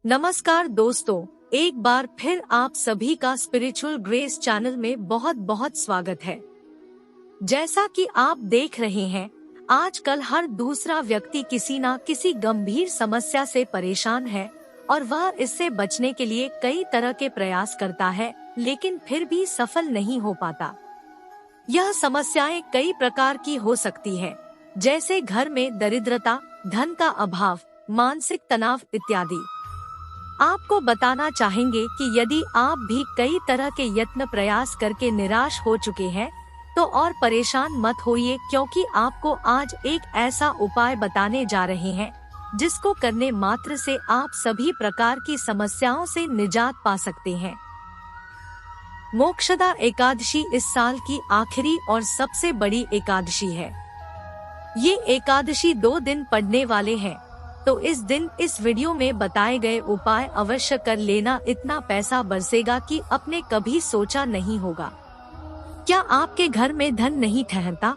नमस्कार दोस्तों, एक बार फिर आप सभी का स्पिरिचुअल ग्रेस चैनल में बहुत बहुत स्वागत है। जैसा कि आप देख रहे हैं, आजकल हर दूसरा व्यक्ति किसी न किसी गंभीर समस्या से परेशान है और वह इससे बचने के लिए कई तरह के प्रयास करता है, लेकिन फिर भी सफल नहीं हो पाता। यह समस्याएं कई प्रकार की हो सकती है, जैसे घर में दरिद्रता, धन का अभाव, मानसिक तनाव इत्यादि। आपको बताना चाहेंगे कि यदि आप भी कई तरह के यत्न प्रयास करके निराश हो चुके हैं, तो और परेशान मत होइए, क्योंकि आपको आज एक ऐसा उपाय बताने जा रहे हैं जिसको करने मात्र से आप सभी प्रकार की समस्याओं से निजात पा सकते हैं। मोक्षदा एकादशी इस साल की आखिरी और सबसे बड़ी एकादशी है। ये एकादशी 2 दिन पड़ने वाले हैं, तो इस दिन इस वीडियो में बताए गए उपाय अवश्य कर लेना। इतना पैसा बरसेगा कि आपने कभी सोचा नहीं होगा। क्या आपके घर में धन नहीं ठहरता?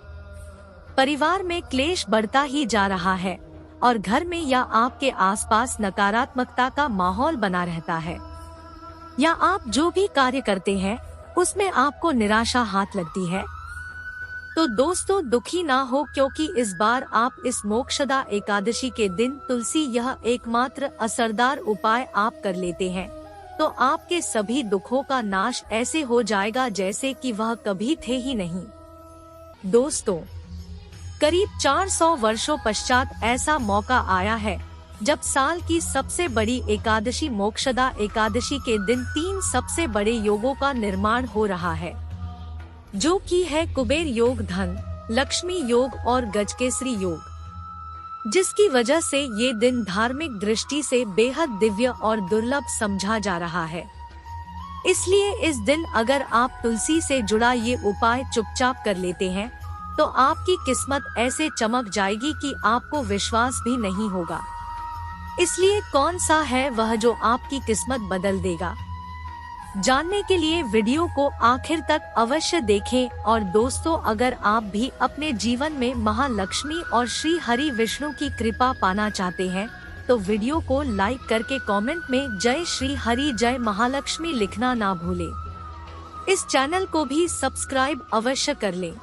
परिवार में क्लेश बढ़ता ही जा रहा है और घर में या आपके आसपास नकारात्मकता का माहौल बना रहता है, या आप जो भी कार्य करते हैं उसमें आपको निराशा हाथ लगती है, तो दोस्तों दुखी ना हो, क्योंकि इस बार आप इस मोक्षदा एकादशी के दिन तुलसी यह एकमात्र असरदार उपाय आप कर लेते हैं, तो आपके सभी दुखों का नाश ऐसे हो जाएगा जैसे कि वह कभी थे ही नहीं। दोस्तों, करीब 400 वर्षों पश्चात ऐसा मौका आया है जब साल की सबसे बड़ी एकादशी मोक्षदा एकादशी के दिन 3 सबसे बड़े योगों का निर्माण हो रहा है, जो कि है कुबेर योग, धन लक्ष्मी योग और गजकेसरी योग, जिसकी वजह से ये दिन धार्मिक दृष्टि से बेहद दिव्य और दुर्लभ समझा जा रहा है। इसलिए इस दिन अगर आप तुलसी से जुड़ा ये उपाय चुपचाप कर लेते हैं, तो आपकी किस्मत ऐसे चमक जाएगी कि आपको विश्वास भी नहीं होगा। इसलिए कौन सा है वह जो आपकी किस्मत बदल देगा? जानने के लिए वीडियो को आखिर तक अवश्य देखें। और दोस्तों, अगर आप भी अपने जीवन में महालक्ष्मी और श्री हरि विष्णु की कृपा पाना चाहते हैं, तो वीडियो को लाइक करके कमेंट में जय श्री हरि जय महालक्ष्मी लिखना ना भूलें। इस चैनल को भी सब्सक्राइब अवश्य कर लें।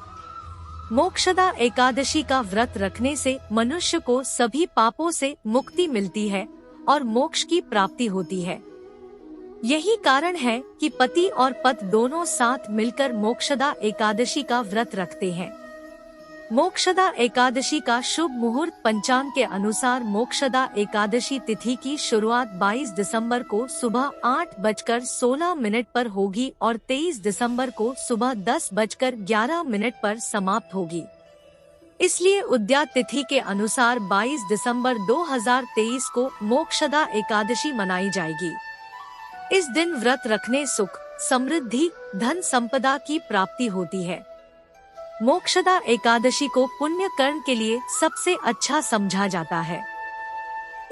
मोक्षदा एकादशी का व्रत रखने से मनुष्य को सभी पापों से मुक्ति मिलती है और मोक्ष की प्राप्ति होती है। यही कारण है कि पति और पत्नी दोनों साथ मिलकर मोक्षदा एकादशी का व्रत रखते हैं। मोक्षदा एकादशी का शुभ मुहूर्त पंचांग के अनुसार मोक्षदा एकादशी तिथि की शुरुआत 22 दिसंबर को सुबह 8:16 पर होगी और 23 दिसंबर को सुबह 10:11 पर समाप्त होगी। इसलिए उद्यात तिथि के अनुसार 22 दिसंबर 2023 को मोक्षदा एकादशी मनाई जाएगी। इस दिन व्रत रखने सुख, समृद्धि, धन संपदा की प्राप्ति होती है। मोक्षदा एकादशी को पुण्य कर्म के लिए सबसे अच्छा समझा जाता है।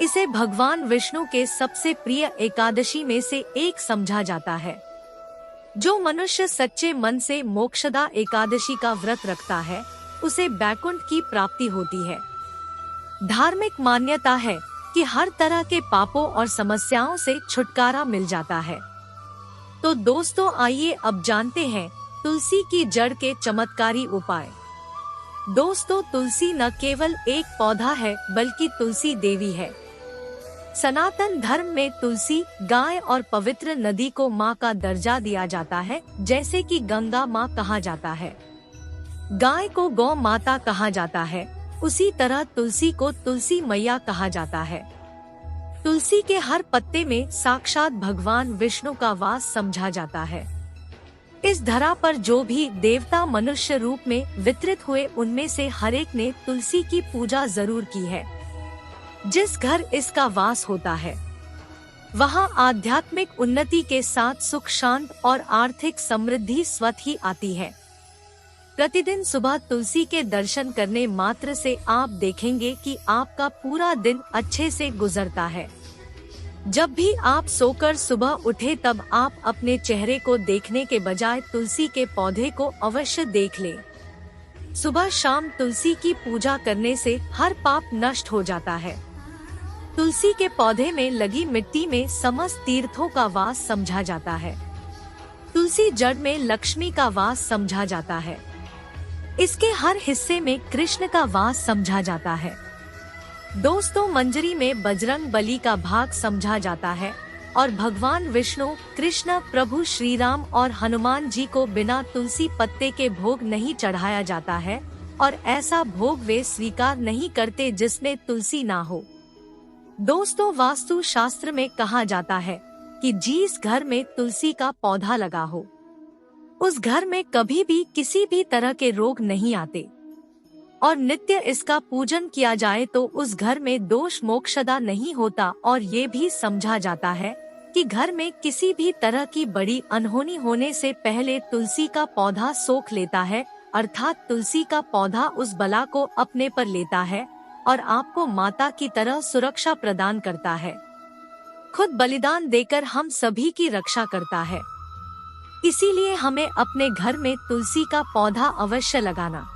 इसे भगवान विष्णु के सबसे प्रिय एकादशी में से एक समझा जाता है। जो मनुष्य सच्चे मन से मोक्षदा एकादशी का व्रत रखता है, उसे बैकुंठ की प्राप्ति होती है। धार्मिक मान्यता है कि हर तरह के पापों और समस्याओं से छुटकारा मिल जाता है। तो दोस्तों, आइए अब जानते हैं तुलसी की जड़ के चमत्कारी उपाय। दोस्तों, तुलसी न केवल एक पौधा है, बल्कि तुलसी देवी है। सनातन धर्म में तुलसी, गाय और पवित्र नदी को माँ का दर्जा दिया जाता है। जैसे कि गंगा माँ कहा जाता है, गाय को गौ माता कहा जाता है, उसी तरह तुलसी को तुलसी मैया कहा जाता है। तुलसी के हर पत्ते में साक्षात भगवान विष्णु का वास समझा जाता है। इस धरा पर जो भी देवता मनुष्य रूप में वितरित हुए, उनमें से हर एक ने तुलसी की पूजा जरूर की है। जिस घर इसका वास होता है, वहाँ आध्यात्मिक उन्नति के साथ सुख, शांत और आर्थिक समृद्धि स्वतः ही आती है। प्रतिदिन सुबह तुलसी के दर्शन करने मात्र से आप देखेंगे कि आपका पूरा दिन अच्छे से गुजरता है। जब भी आप सोकर सुबह उठे, तब आप अपने चेहरे को देखने के बजाय तुलसी के पौधे को अवश्य देख लें। सुबह शाम तुलसी की पूजा करने से हर पाप नष्ट हो जाता है। तुलसी के पौधे में लगी मिट्टी में समस्त तीर्थों का वास समझा जाता है। तुलसी जड़ में लक्ष्मी का वास समझा जाता है। इसके हर हिस्से में कृष्ण का वास समझा जाता है। दोस्तों, मंजरी में बजरंग बली का भाग समझा जाता है और भगवान विष्णु, कृष्ण, प्रभु श्री राम और हनुमान जी को बिना तुलसी पत्ते के भोग नहीं चढ़ाया जाता है और ऐसा भोग वे स्वीकार नहीं करते जिसमें तुलसी ना हो। दोस्तों, वास्तु शास्त्र में कहा जाता है कि जिस घर में तुलसी का पौधा लगा हो उस घर में कभी भी किसी भी तरह के रोग नहीं आते और नित्य इसका पूजन किया जाए तो उस घर में दोष मोक्षदा नहीं होता। और ये भी समझा जाता है कि घर में किसी भी तरह की बड़ी अनहोनी होने से पहले तुलसी का पौधा सोख लेता है, अर्थात तुलसी का पौधा उस बला को अपने पर लेता है और आपको माता की तरह सुरक्षा प्रदान करता है। खुद बलिदान देकर हम सभी की रक्षा करता है। इसीलिए हमें अपने घर में तुलसी का पौधा अवश्य लगाना।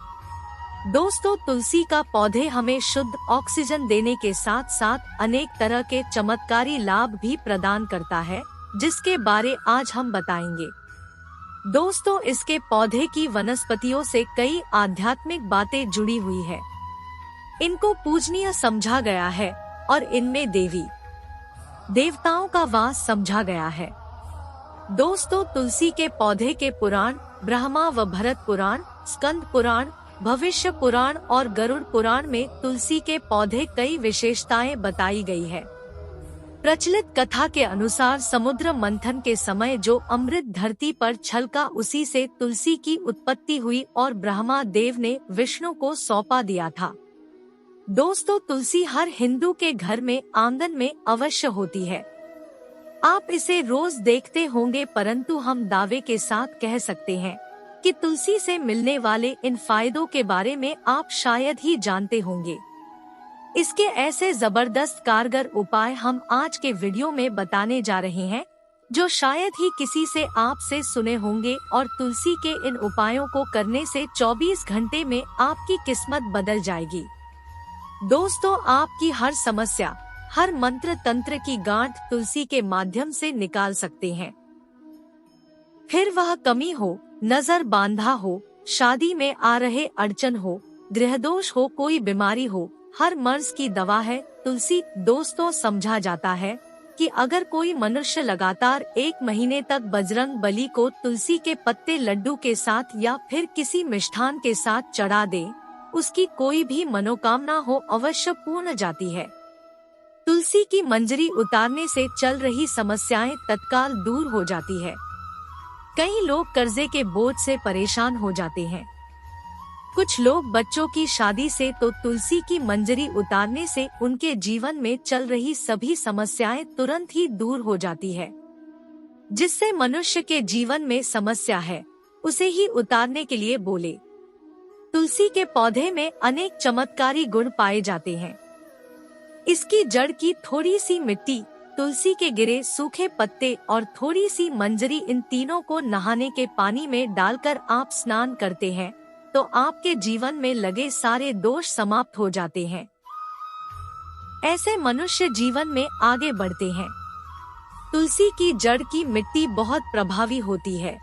दोस्तों, तुलसी का पौधे हमें शुद्ध ऑक्सीजन देने के साथ साथ अनेक तरह के चमत्कारी लाभ भी प्रदान करता है, जिसके बारे आज हम बताएंगे। दोस्तों, इसके पौधे की वनस्पतियों से कई आध्यात्मिक बातें जुड़ी हुई है। इनको पूजनीय समझा गया है और इनमें देवी देवताओं का वास समझा गया है। दोस्तों, तुलसी के पौधे के पुराण ब्रह्मा व भरत पुराण, स्कंद पुराण, भविष्य पुराण और गरुड़ पुराण में तुलसी के पौधे कई विशेषताएं बताई गई है। प्रचलित कथा के अनुसार समुद्र मंथन के समय जो अमृत धरती पर छलका उसी से तुलसी की उत्पत्ति हुई और ब्रह्मा देव ने विष्णु को सौंपा दिया था। दोस्तों, तुलसी हर हिंदू के घर में आंगन में अवश्य होती है। आप इसे रोज देखते होंगे, परंतु हम दावे के साथ कह सकते हैं कि तुलसी से मिलने वाले इन फायदों के बारे में आप शायद ही जानते होंगे। इसके ऐसे जबरदस्त कारगर उपाय हम आज के वीडियो में बताने जा रहे हैं जो शायद ही किसी से आपसे सुने होंगे और तुलसी के इन उपायों को करने से 24 घंटे में आपकी किस्मत बदल जाएगी। दोस्तों, आपकी हर समस्या, हर मंत्र तंत्र की गांठ तुलसी के माध्यम से निकाल सकते हैं। फिर वह कमी हो, नजर बांधा हो, शादी में आ रहे अड़चन हो, गृहदोष हो, कोई बीमारी हो, हर मर्ज की दवा है तुलसी। दोस्तों, समझा जाता है कि अगर कोई मनुष्य लगातार 1 महीने तक बजरंग बली को तुलसी के पत्ते लड्डू के साथ या फिर किसी मिष्ठान के साथ चढ़ा दे, उसकी कोई भी मनोकामना हो अवश्य पूर्ण जाती है। तुलसी की मंजरी उतारने से चल रही समस्याएं तत्काल दूर हो जाती है। कई लोग कर्जे के बोझ से परेशान हो जाते हैं। कुछ लोग बच्चों की शादी से तो तुलसी की मंजरी उतारने से उनके जीवन में चल रही सभी समस्याएं तुरंत ही दूर हो जाती है। जिससे मनुष्य के जीवन में समस्या है उसे ही उतारने के लिए बोले। तुलसी के पौधे में अनेक चमत्कारी गुण पाए जाते हैं। इसकी जड़ की थोड़ी सी मिट्टी, तुलसी के गिरे सूखे पत्ते और थोड़ी सी मंजरी, इन तीनों को नहाने के पानी में डालकर आप स्नान करते हैं तो आपके जीवन में लगे सारे दोष समाप्त हो जाते हैं। ऐसे मनुष्य जीवन में आगे बढ़ते हैं। तुलसी की जड़ की मिट्टी बहुत प्रभावी होती है।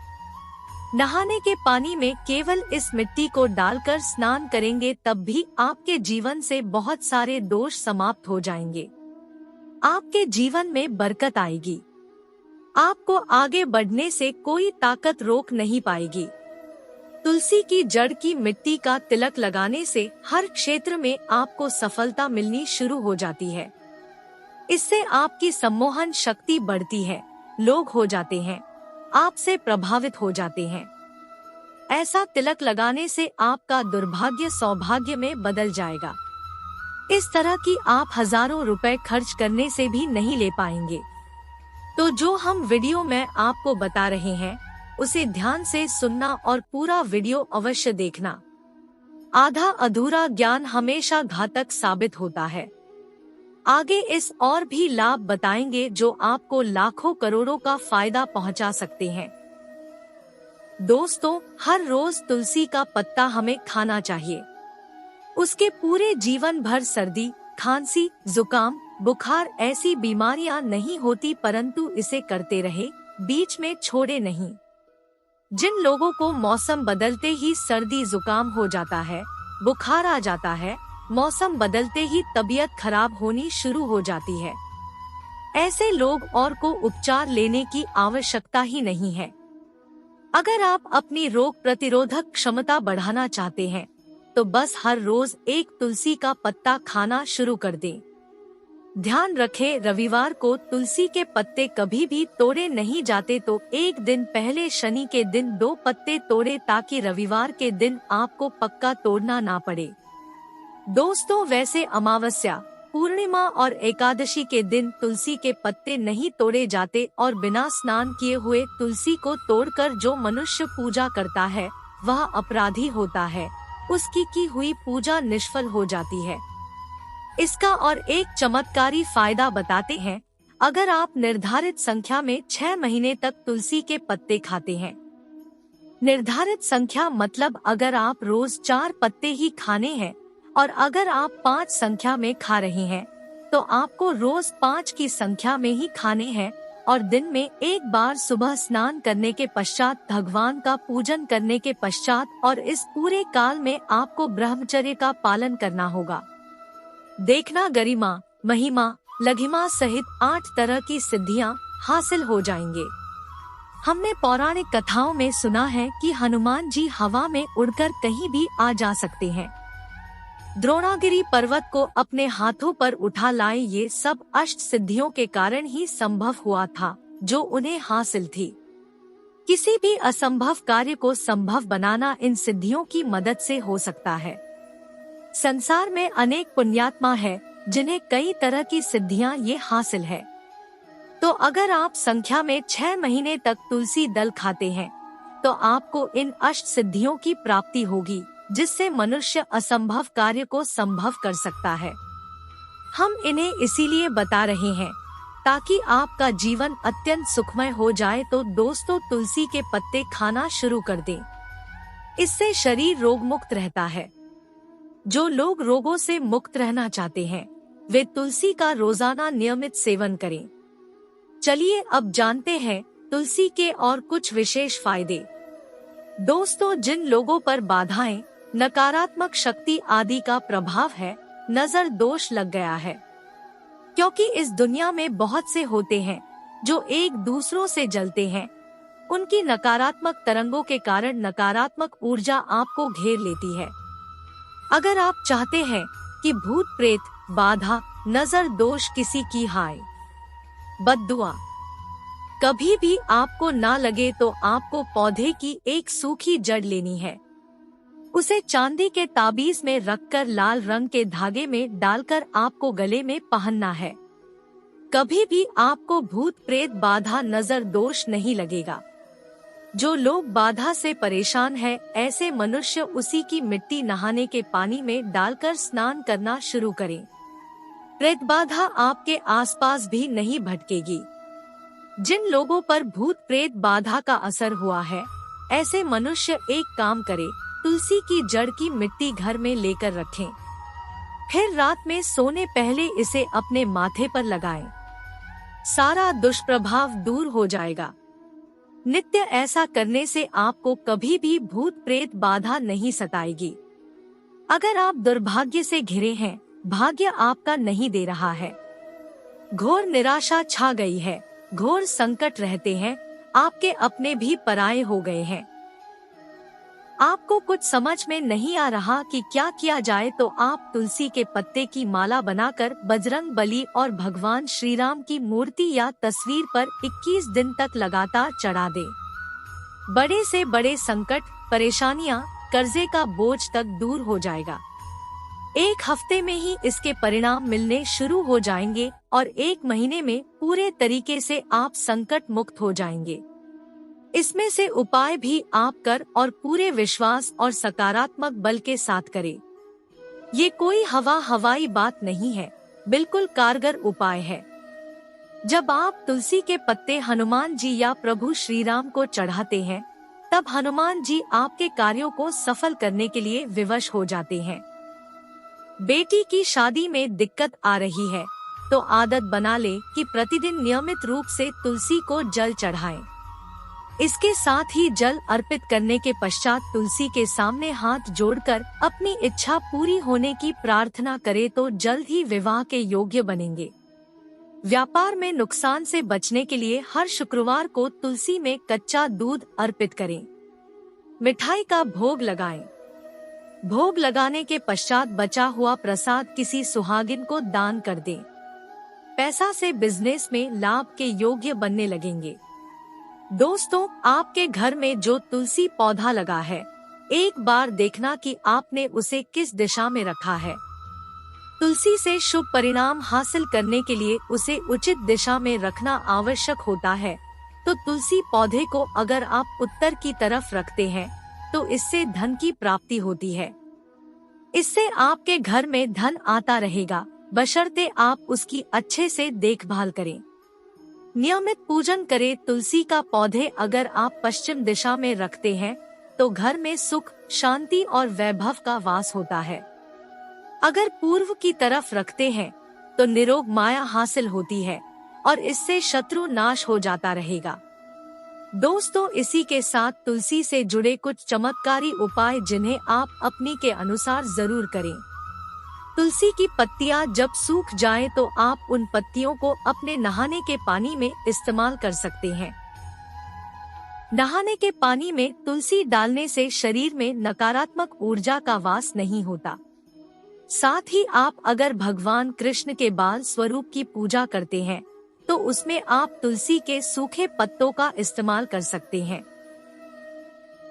नहाने के पानी में केवल इस मिट्टी को डालकर स्नान करेंगे तब भी आपके जीवन से बहुत सारे दोष समाप्त हो जाएंगे। आपके जीवन में बरकत आएगी। आपको आगे बढ़ने से कोई ताकत रोक नहीं पाएगी। तुलसी की जड़ की मिट्टी का तिलक लगाने से हर क्षेत्र में आपको सफलता मिलनी शुरू हो जाती है। इससे आपकी सम्मोहन शक्ति बढ़ती है, लोग हो जाते हैं, आपसे प्रभावित हो जाते हैं। ऐसा तिलक लगाने से आपका दुर्भाग्य सौभाग्य में बदल जाएगा। इस तरह की आप हजारों रुपए खर्च करने से भी नहीं ले पाएंगे। तो जो हम वीडियो में आपको बता रहे हैं उसे ध्यान से सुनना और पूरा वीडियो अवश्य देखना। आधा अधूरा ज्ञान हमेशा घातक साबित होता है। आगे इस और भी लाभ बताएंगे जो आपको लाखों करोड़ों का फायदा पहुंचा सकते हैं। दोस्तों, हर रोज तुलसी का पत्ता हमें खाना चाहिए। उसके पूरे जीवन भर सर्दी, खांसी, जुकाम, बुखार ऐसी बीमारियां नहीं होती, परंतु इसे करते रहे, बीच में छोड़े नहीं। जिन लोगों को मौसम बदलते ही सर्दी जुकाम हो जाता है, बुखार आ जाता है, मौसम बदलते ही तबीयत खराब होनी शुरू हो जाती है, ऐसे लोग और को उपचार लेने की आवश्यकता ही नहीं है। अगर आप अपनी रोग प्रतिरोधक क्षमता बढ़ाना चाहते हैं तो बस हर रोज एक तुलसी का पत्ता खाना शुरू कर दें। ध्यान रखें, रविवार को तुलसी के पत्ते कभी भी तोड़े नहीं जाते, तो एक दिन पहले शनि के दिन 2 पत्ते तोड़े ताकि रविवार के दिन आपको पक्का तोड़ना ना पड़े। दोस्तों, वैसे अमावस्या, पूर्णिमा और एकादशी के दिन तुलसी के पत्ते नहीं तोड़े जाते और बिना स्नान किए हुए तुलसी को तोड़कर जो मनुष्य पूजा करता है वह अपराधी होता है, उसकी की हुई पूजा निष्फल हो जाती है। इसका और एक चमत्कारी फायदा बताते हैं। अगर आप निर्धारित संख्या में 6 महीने तक तुलसी के पत्ते खाते हैं, निर्धारित संख्या मतलब अगर आप रोज 4 पत्ते ही खाने हैं और अगर आप 5 संख्या में खा रहे हैं तो आपको रोज 5 की संख्या में ही खाने हैं और दिन में एक बार सुबह स्नान करने के पश्चात भगवान का पूजन करने के पश्चात, और इस पूरे काल में आपको ब्रह्मचर्य का पालन करना होगा। देखना, गरिमा, महिमा, लघिमा सहित 8 तरह की सिद्धियां हासिल हो जाएंगे। हमने पौराणिक कथाओं में सुना है कि हनुमान जी हवा में उड़कर कहीं भी आ जा सकते हैं। द्रोणागिरी पर्वत को अपने हाथों पर उठा लाए, ये सब अष्ट सिद्धियों के कारण ही संभव हुआ था जो उन्हें हासिल थी। किसी भी असंभव कार्य को संभव बनाना इन सिद्धियों की मदद से हो सकता है। संसार में अनेक पुण्यात्मा है जिन्हें कई तरह की सिद्धियां ये हासिल है। तो अगर आप संख्या में 6 महीने तक तुलसी दल खाते हैं तो आपको इन अष्ट सिद्धियों की प्राप्ति होगी, जिससे मनुष्य असंभव कार्य को संभव कर सकता है। हम इन्हें इसीलिए बता रहे हैं ताकि आपका जीवन अत्यंत सुखमय हो जाए। तो दोस्तों, तुलसी के पत्ते खाना शुरू कर दें, इससे शरीर रोग मुक्त रहता है। जो लोग रोगों से मुक्त रहना चाहते हैं वे तुलसी का रोजाना नियमित सेवन करें। चलिए अब जानते हैं तुलसी के और कुछ विशेष फायदे। दोस्तों, जिन लोगों पर बाधाएं, नकारात्मक शक्ति आदि का प्रभाव है, नजर दोष लग गया है, क्योंकि इस दुनिया में बहुत से होते हैं जो एक दूसरों से जलते हैं, उनकी नकारात्मक तरंगों के कारण नकारात्मक ऊर्जा आपको घेर लेती है। अगर आप चाहते हैं कि भूत प्रेत, बाधा, नजर दोष, किसी की हाय बद्दुआ कभी भी आपको ना लगे तो आपको पौधे की एक सूखी जड़ लेनी है, उसे चांदी के ताबीज में रखकर लाल रंग के धागे में डालकर आपको गले में पहनना है। कभी भी आपको भूत प्रेत, बाधा, नजर दोष नहीं लगेगा। जो लोग बाधा से परेशान हैं, ऐसे मनुष्य उसी की मिट्टी नहाने के पानी में डालकर स्नान करना शुरू करें। प्रेत बाधा आपके आसपास भी नहीं भटकेगी। जिन लोगों पर भूत प्रेत बाधा का असर हुआ है, ऐसे मनुष्य एक काम करे, तुलसी की जड़ की मिट्टी घर में लेकर रखें, फिर रात में सोने पहले इसे अपने माथे पर लगाएं। सारा दुष्प्रभाव दूर हो जाएगा। नित्य ऐसा करने से आपको कभी भी भूत प्रेत बाधा नहीं सताएगी। अगर आप दुर्भाग्य से घिरे हैं, भाग्य आपका नहीं दे रहा है, घोर निराशा छा गई है, घोर संकट रहते हैं, आपके अपने भी पराये हो गए हैं, आपको कुछ समझ में नहीं आ रहा कि क्या किया जाए, तो आप तुलसी के पत्ते की माला बनाकर बजरंग बली और भगवान श्री राम की मूर्ति या तस्वीर पर 21 दिन तक लगातार चढ़ा दें। बड़े से बड़े संकट, परेशानियां, कर्जे का बोझ तक दूर हो जाएगा। 1 हफ्ते में ही इसके परिणाम मिलने शुरू हो जाएंगे और 1 महीने में पूरे तरीके से आप संकट मुक्त हो जाएंगे। इसमें से उपाय भी आप कर और पूरे विश्वास और सकारात्मक बल के साथ करें। ये कोई हवाई बात नहीं है, बिल्कुल कारगर उपाय है। जब आप तुलसी के पत्ते हनुमान जी या प्रभु श्री राम को चढ़ाते हैं, तब हनुमान जी आपके कार्यों को सफल करने के लिए विवश हो जाते हैं। बेटी की शादी में दिक्कत आ रही है, तो आदत बना ले कि प्रतिदिन नियमित रूप से तुलसी को जल चढ़ाएं। इसके साथ ही जल अर्पित करने के पश्चात तुलसी के सामने हाथ जोड़कर अपनी इच्छा पूरी होने की प्रार्थना करें तो जल्द ही विवाह के योग्य बनेंगे। व्यापार में नुकसान से बचने के लिए हर शुक्रवार को तुलसी में कच्चा दूध अर्पित करें। मिठाई का भोग लगाएं। भोग लगाने के पश्चात बचा हुआ प्रसाद किसी सुहागिन को दान कर दें। पैसा से बिजनेस में लाभ के योग्य बनने लगेंगे। दोस्तों, आपके घर में जो तुलसी पौधा लगा है, एक बार देखना कि आपने उसे किस दिशा में रखा है। तुलसी से शुभ परिणाम हासिल करने के लिए उसे उचित दिशा में रखना आवश्यक होता है। तो तुलसी पौधे को अगर आप उत्तर की तरफ रखते हैं तो इससे धन की प्राप्ति होती है। इससे आपके घर में धन आता रहेगा, बशर्ते आप उसकी अच्छे से देखभाल करें। नियमित पूजन करें। तुलसी का पौधे अगर आप पश्चिम दिशा में रखते हैं तो घर में सुख, शांति और वैभव का वास होता है। अगर पूर्व की तरफ रखते हैं तो निरोग माया हासिल होती है और इससे शत्रु नाश हो जाता रहेगा। दोस्तों, इसी के साथ तुलसी से जुड़े कुछ चमत्कारी उपाय जिन्हें आप अपनी के अनुसार जरूर करें। तुलसी की पत्तियां जब सूख जाएं तो आप उन पत्तियों को अपने नहाने के पानी में इस्तेमाल कर सकते हैं। नहाने के पानी में तुलसी डालने से शरीर में नकारात्मक ऊर्जा का वास नहीं होता। साथ ही आप अगर भगवान कृष्ण के बाल स्वरूप की पूजा करते हैं तो उसमें आप तुलसी के सूखे पत्तों का इस्तेमाल कर सकते हैं।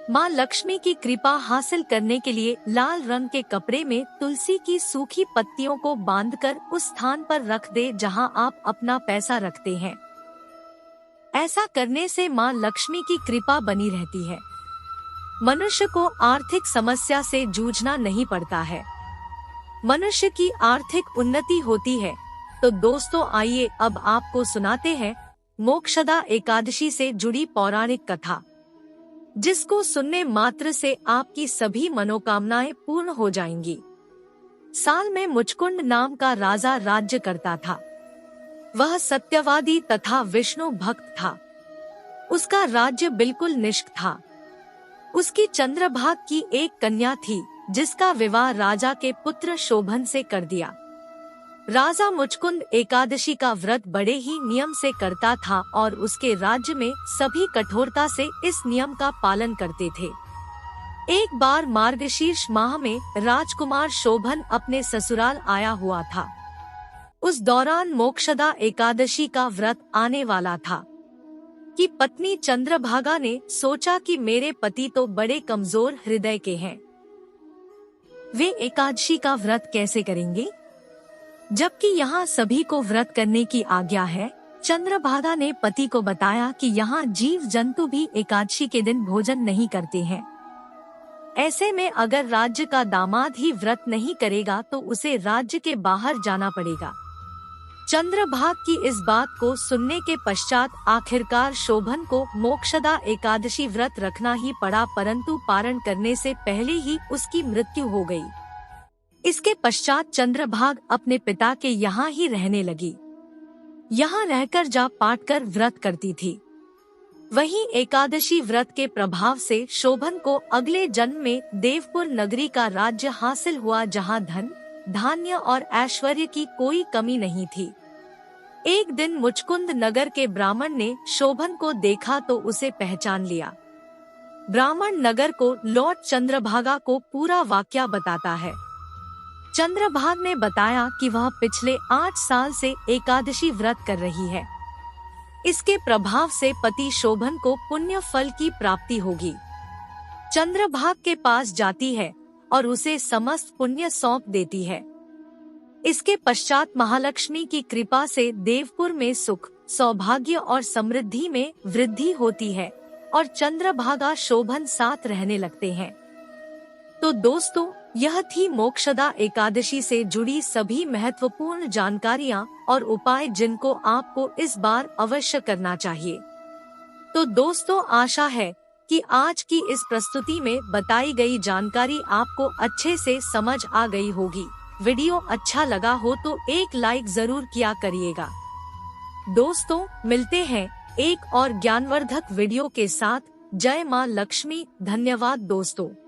माँ लक्ष्मी की कृपा हासिल करने के लिए लाल रंग के कपड़े में तुलसी की सूखी पत्तियों को बांधकर उस स्थान पर रख दे जहां आप अपना पैसा रखते हैं। ऐसा करने से माँ लक्ष्मी की कृपा बनी रहती है। मनुष्य को आर्थिक समस्या से जूझना नहीं पड़ता है। मनुष्य की आर्थिक उन्नति होती है। तो दोस्तों, आइए अब आपको सुनाते हैं मोक्षदा एकादशी से जुड़ी पौराणिक कथा, जिसको सुनने मात्र से आपकी सभी मनोकामनाएं पूर्ण हो जाएंगी। साल में मुचकुंद नाम का राजा राज्य करता था। वह सत्यवादी तथा विष्णु भक्त था। उसका राज्य बिल्कुल निष्क था। उसकी चंद्रभाग की एक कन्या थी जिसका विवाह राजा के पुत्र शोभन से कर दिया। राजा मुचकुंद एकादशी का व्रत बड़े ही नियम से करता था और उसके राज्य में सभी कठोरता से इस नियम का पालन करते थे। एक बार मार्गशीर्ष माह में राजकुमार शोभन अपने ससुराल आया हुआ था। उस दौरान मोक्षदा एकादशी का व्रत आने वाला था कि पत्नी चंद्रभागा ने सोचा कि मेरे पति तो बड़े कमजोर हृदय के हैं, वे एकादशी का व्रत कैसे करेंगे, जबकि यहाँ सभी को व्रत करने की आज्ञा है। चंद्रभागा ने पति को बताया कि यहाँ जीव जंतु भी एकादशी के दिन भोजन नहीं करते हैं। ऐसे में अगर राज्य का दामाद ही व्रत नहीं करेगा तो उसे राज्य के बाहर जाना पड़ेगा। चंद्रभाग की इस बात को सुनने के पश्चात आखिरकार शोभन को मोक्षदा एकादशी व्रत रखना ही पड़ा, परंतु पारण करने से पहले ही उसकी मृत्यु हो गई। इसके पश्चात चंद्रभाग अपने पिता के यहाँ ही रहने लगी। यहाँ रहकर जाप पाठ कर व्रत करती थी। वहीं एकादशी व्रत के प्रभाव से शोभन को अगले जन्म में देवपुर नगरी का राज्य हासिल हुआ, जहाँ धन, धान्य और ऐश्वर्य की कोई कमी नहीं थी। एक दिन मुचकुंद नगर के ब्राह्मण ने शोभन को देखा तो उसे पहचान लिया। ब्राह्मण नगर को लॉर्ड चंद्रभागा को पूरा वाकया बताता है। चंद्रभाग ने बताया कि वह पिछले 8 साल से एकादशी व्रत कर रही है। इसके प्रभाव से पति शोभन को पुण्य फल की प्राप्ति होगी। चंद्रभाग के पास जाती है और उसे समस्त पुण्य सौंप देती है। इसके पश्चात महालक्ष्मी की कृपा से देवपुर में सुख, सौभाग्य और समृद्धि में वृद्धि होती है और चंद्रभागा शोभन साथ रहने लगते हैं। तो दोस्तों, यह थी मोक्षदा एकादशी से जुड़ी सभी महत्वपूर्ण जानकारियाँ और उपाय जिनको आपको इस बार अवश्य करना चाहिए। तो दोस्तों, आशा है कि आज की इस प्रस्तुति में बताई गई जानकारी आपको अच्छे से समझ आ गई होगी। वीडियो अच्छा लगा हो तो एक लाइक जरूर किया करिएगा। दोस्तों, मिलते हैं एक और ज्ञानवर्धक वीडियो के साथ। जय मां लक्ष्मी। धन्यवाद दोस्तों।